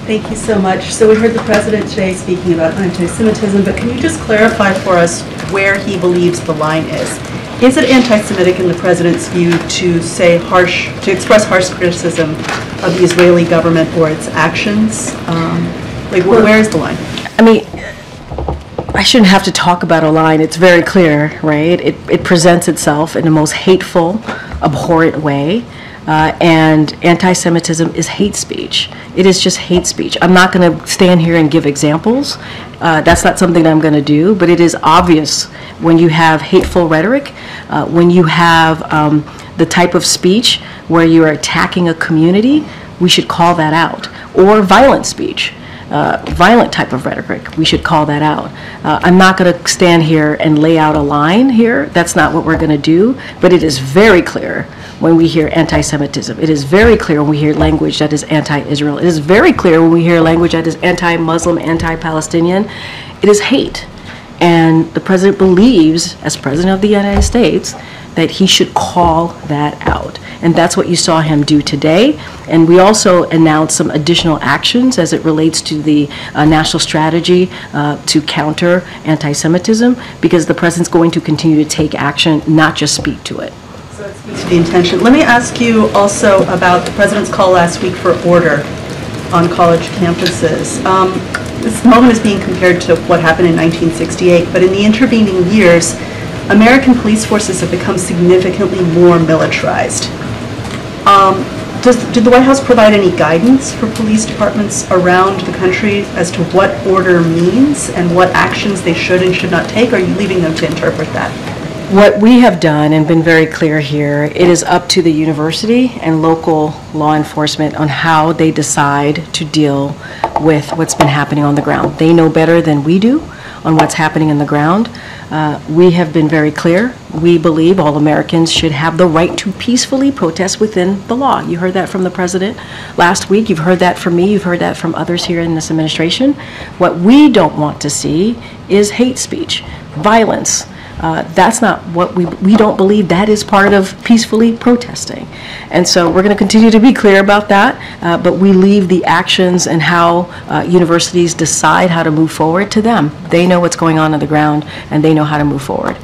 Thank you so much. So we heard the President today speaking about anti-Semitism, but can you just clarify for us where he believes the line is? Is it anti-Semitic in the President's view to express harsh criticism of the Israeli government or its actions? Where is the line? I mean, I shouldn't have to talk about a line. It's very clear, right? It presents itself in the most hateful, abhorrent way. And anti-Semitism is hate speech. It is just hate speech. I'm not going to stand here and give examples. That's not something I'm going to do, but it is obvious when you have hateful rhetoric, when you have the type of speech where you are attacking a community, we should call that out. Or violent speech. Violent type of rhetoric, we should call that out. I'm not going to stand here and lay out a line here. That's not what we're going to do, but it is very clear when we hear anti-Semitism. It is very clear when we hear language that is anti-Israel. It is very clear when we hear language that is anti-Muslim, anti-Palestinian. It is hate. And the President believes, as President of the United States, that he should call that out. And that's what you saw him do today. And we also announced some additional actions as it relates to the national strategy to counter anti-Semitism, because the President's going to continue to take action, not just speak to it. So it speaks to the intention. Let me ask you also about the President's call last week for order on college campuses. This moment is being compared to what happened in 1968, but in the intervening years, American police forces have become significantly more militarized. Did the White House provide any guidance for police departments around the country as to what order means and what actions they should and should not take, or are you leaving them to interpret that? What we have done and been very clear here, it is up to the university and local law enforcement on how they decide to deal with what's been happening on the ground. They know better than we do on what's happening in the ground. We have been very clear. We believe all Americans should have the right to peacefully protest within the law. You heard that from the President last week. You've heard that from me. You've heard that from others here in this administration. What we don't want to see is hate speech, violence. That's not what we don't believe that is part of peacefully protesting. And so we're going to continue to be clear about that, but we leave the actions and how universities decide how to move forward to them. They know what's going on the ground, and they know how to move forward.